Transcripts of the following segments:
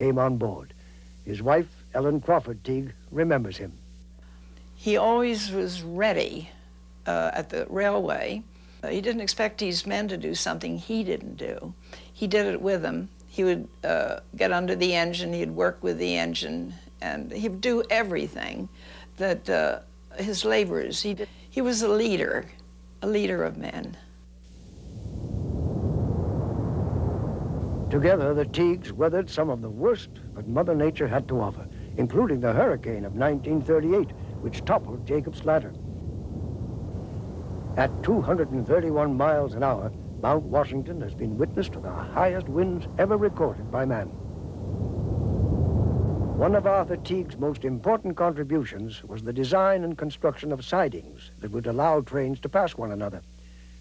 came on board. His wife, Ellen Crawford Teague, remembers him. He always was ready at the railway. He didn't expect these men to do something he didn't do. He did it with them. He would get under the engine, he'd work with the engine, and he would do everything that his laborers, he was a leader of men. Together, the Teagues weathered some of the worst that Mother Nature had to offer, including the hurricane of 1938, which toppled Jacob's Ladder. At 231 miles an hour, Mount Washington has been witness to the highest winds ever recorded by man. One of Arthur Teague's most important contributions was the design and construction of sidings that would allow trains to pass one another.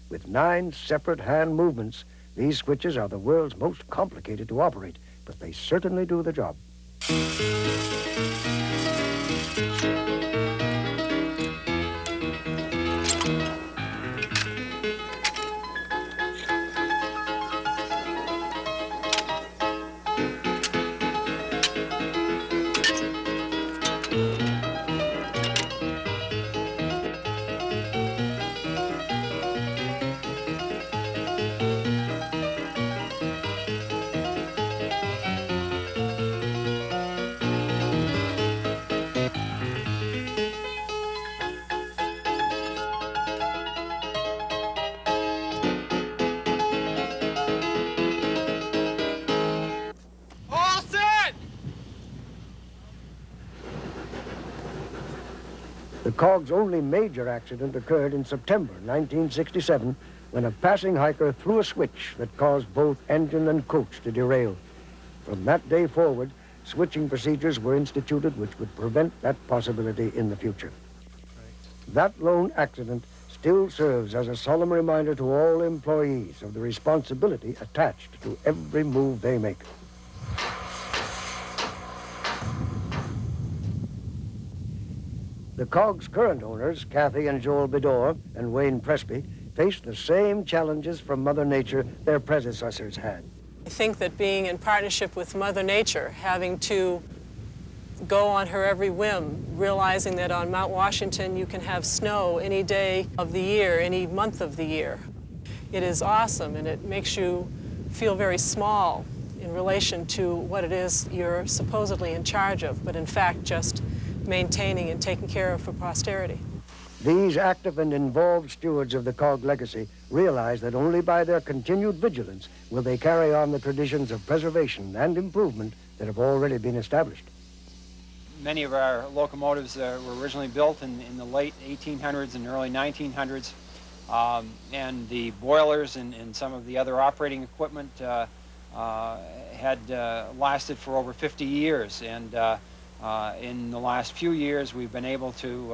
With 9 separate hand movements, these switches are the world's most complicated to operate, but they certainly do the job. The cog's only major accident occurred in September 1967 when a passing hiker threw a switch that caused both engine and coach to derail. From that day forward, switching procedures were instituted which would prevent that possibility in the future. That lone accident still serves as a solemn reminder to all employees of the responsibility attached to every move they make. The cog's current owners, Kathy and Joel Bedore and Wayne Presby, faced the same challenges from Mother Nature their predecessors had. I think that being in partnership with Mother Nature, having to go on her every whim, realizing that on Mount Washington you can have snow any day of the year, any month of the year. It is awesome, and it makes you feel very small in relation to what it is you're supposedly in charge of, but in fact just maintaining and taking care of for posterity. These active and involved stewards of the cog legacy realize that only by their continued vigilance will they carry on the traditions of preservation and improvement that have already been established. Many of our locomotives were originally built in the late 1800s and early 1900s, and the boilers and some of the other operating equipment had lasted for over 50 years. And in the last few years, we've been able to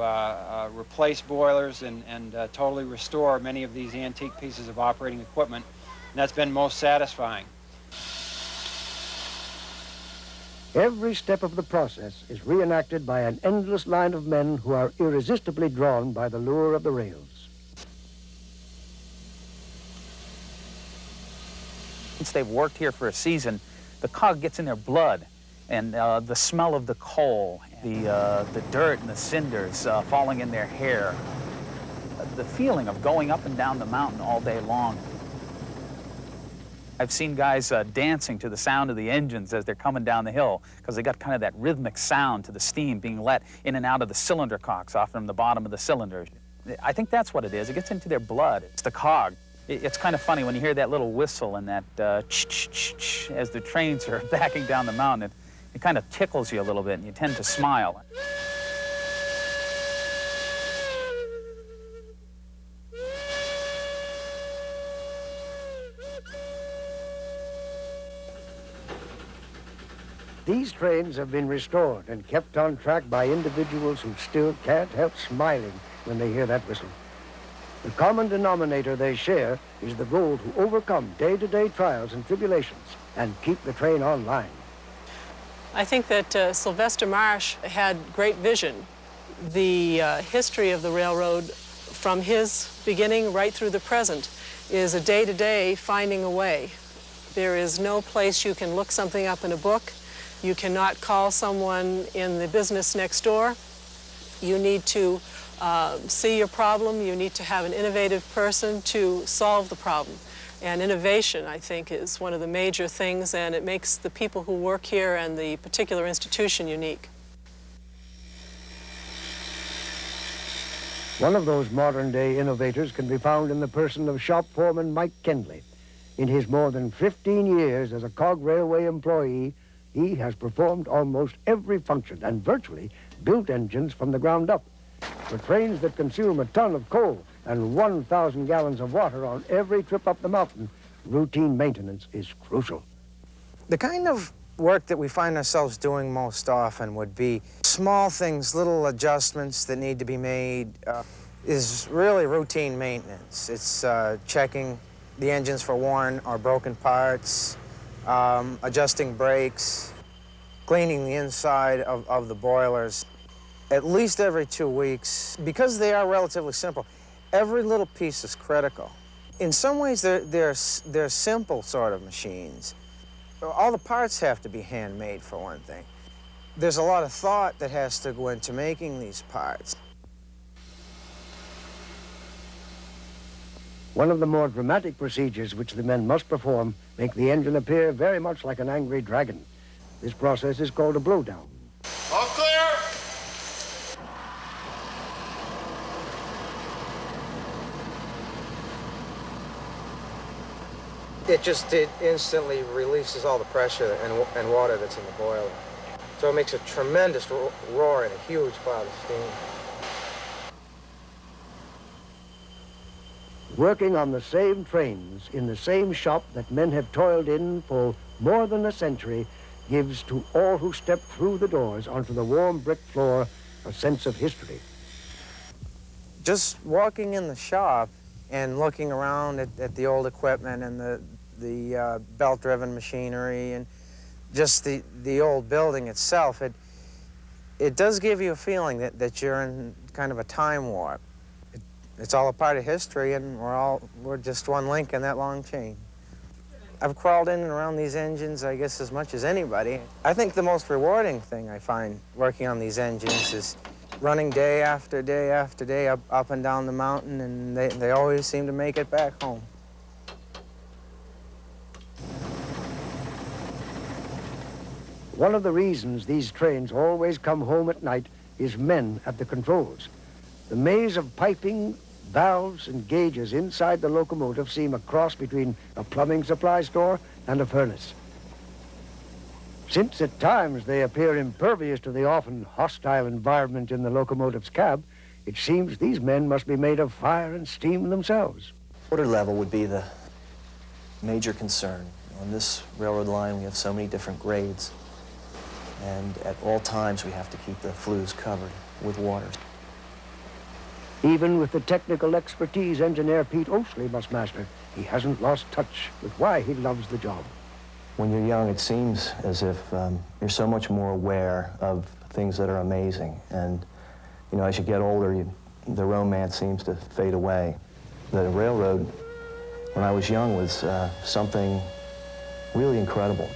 replace boilers and totally restore many of these antique pieces of operating equipment, and that's been most satisfying. Every step of the process is reenacted by an endless line of men who are irresistibly drawn by the lure of the rails. Once they've worked here for a season, the cog gets in their blood. And the smell of the coal, the dirt and the cinders falling in their hair, the feeling of going up and down the mountain all day long. I've seen guys dancing to the sound of the engines as they're coming down the hill because they got kind of that rhythmic sound to the steam being let in and out of the cylinder cocks off from the bottom of the cylinders. I think that's what it is. It gets into their blood. It's the cog. It's kind of funny when you hear that little whistle and that ch-ch-ch-ch as the trains are backing down the mountain. It kind of tickles you a little bit, and you tend to smile. These trains have been restored and kept on track by individuals who still can't help smiling when they hear that whistle. The common denominator they share is the goal to overcome day-to-day trials and tribulations and keep the train online. I think that Sylvester Marsh had great vision. The history of the railroad from his beginning right through the present is a day-to-day finding a way. There is no place you can look something up in a book, You cannot call someone in the business next door. You need to see your problem. You need to have an innovative person to solve the problem. And innovation, I think, is one of the major things, and it makes the people who work here and the particular institution unique. One of those modern-day innovators can be found in the person of shop foreman Mike Kendley. In his more than 15 years as a Cog Railway employee, he has performed almost every function and virtually built engines from the ground up. For trains that consume a ton of coal and 1,000 gallons of water on every trip up the mountain, routine maintenance is crucial. The kind of work that we find ourselves doing most often would be small things, little adjustments that need to be made, is really routine maintenance. It's checking the engines for worn or broken parts, adjusting brakes, cleaning the inside of the boilers at least every 2 weeks. Because they are relatively simple, every little piece is critical. In some ways, they're simple sort of machines. All the parts have to be handmade, for one thing. There's a lot of thought that has to go into making these parts. One of the more dramatic procedures which the men must perform make the engine appear very much like an angry dragon. This process is called a blowdown. All clear! It instantly releases all the pressure and water that's in the boiler. So it makes a tremendous roar and a huge cloud of steam. Working on the same trains in the same shop that men have toiled in for more than a century gives to all who step through the doors onto the warm brick floor a sense of history. Just walking in the shop and looking around at the old equipment and the belt-driven machinery and just the old building itself, it does give you a feeling that you're in kind of a time warp. It's all a part of history, and we're just one link in that long chain. I've crawled in and around these engines, I guess, as much as anybody. I think the most rewarding thing I find working on these engines is running day after day after day up and down the mountain, and they always seem to make it back home. One of the reasons these trains always come home at night is men at the controls. The maze of piping, valves, and gauges inside the locomotive seem a cross between a plumbing supply store and a furnace. Since at times they appear impervious to the often hostile environment in the locomotive's cab, it seems these men must be made of fire and steam themselves. Water level would be the major concern. On this railroad line, we have so many different grades, and at all times we have to keep the flues covered with water. Even with the technical expertise engineer Pete Oasley must master, he hasn't lost touch with why he loves the job. When you're young, it seems as if you're so much more aware of things that are amazing. And, you know, as you get older, the romance seems to fade away. The railroad, when I was young, was something really incredible.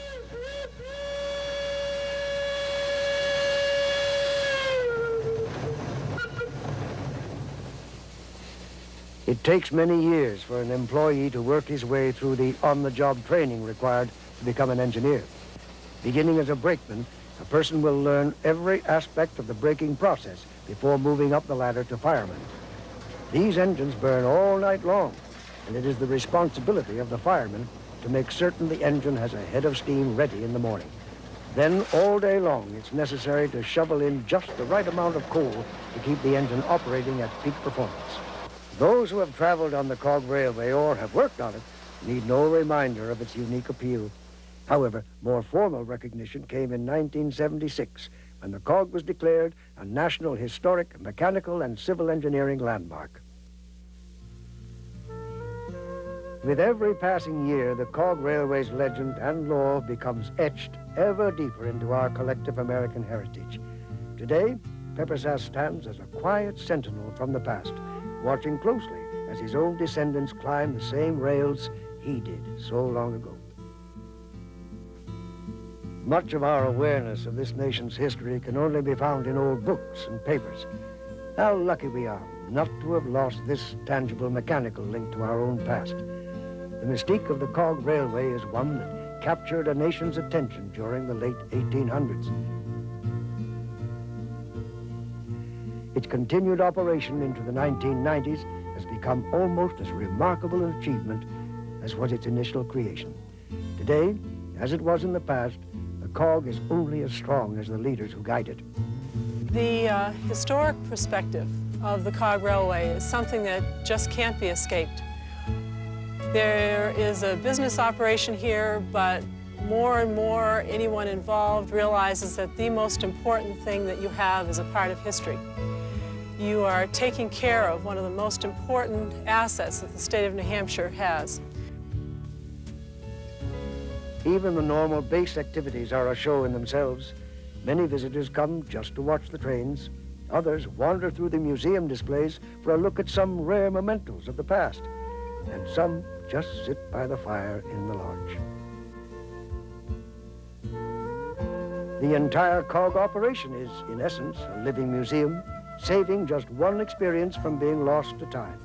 It takes many years for an employee to work his way through the on-the-job training required to become an engineer. Beginning as a brakeman, a person will learn every aspect of the braking process before moving up the ladder to fireman. These engines burn all night long, and it is the responsibility of the fireman to make certain the engine has a head of steam ready in the morning. Then, all day long, it's necessary to shovel in just the right amount of coal to keep the engine operating at peak performance. Those who have traveled on the Cog Railway or have worked on it need no reminder of its unique appeal. However, more formal recognition came in 1976 when the Cog was declared a National Historic Mechanical and Civil Engineering Landmark. With every passing year, the Cog Railway's legend and lore becomes etched ever deeper into our collective American heritage. Today, Peppersass stands as a quiet sentinel from the past, watching closely as his own descendants climb the same rails he did so long ago. Much of our awareness of this nation's history can only be found in old books and papers. How lucky we are not to have lost this tangible mechanical link to our own past. The mystique of the cog railway is one that captured a nation's attention during the late 1800s. Its continued operation into the 1990s has become almost as remarkable an achievement as was its initial creation. Today, as it was in the past, the cog is only as strong as the leaders who guide it. The historic perspective of the cog railway is something that just can't be escaped. There is a business operation here, but more and more anyone involved realizes that the most important thing that you have is a part of history. You are taking care of one of the most important assets that the state of New Hampshire has. Even the normal base activities are a show in themselves. Many visitors come just to watch the trains. Others wander through the museum displays for a look at some rare mementos of the past. And some just sit by the fire in the lodge. The entire cog operation is, in essence, a living museum, saving just one experience from being lost to time.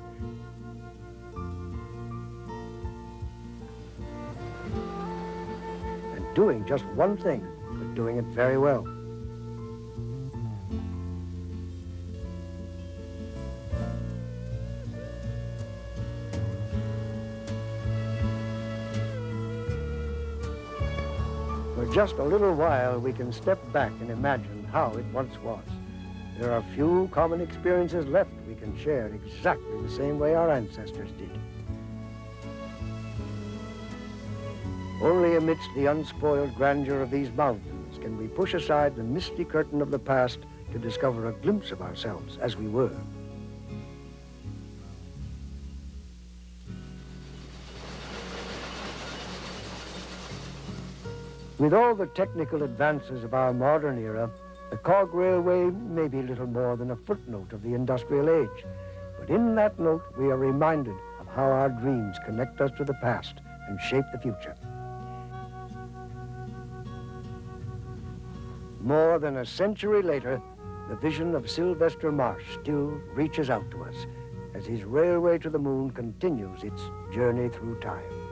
And doing just one thing, but doing it very well. For just a little while, we can step back and imagine how it once was. There are few common experiences left we can share exactly the same way our ancestors did. Only amidst the unspoiled grandeur of these mountains can we push aside the misty curtain of the past to discover a glimpse of ourselves as we were. With all the technical advances of our modern era, the cog railway may be little more than a footnote of the industrial age. But in that note, we are reminded of how our dreams connect us to the past and shape the future. More than a century later, the vision of Sylvester Marsh still reaches out to us as his railway to the moon continues its journey through time.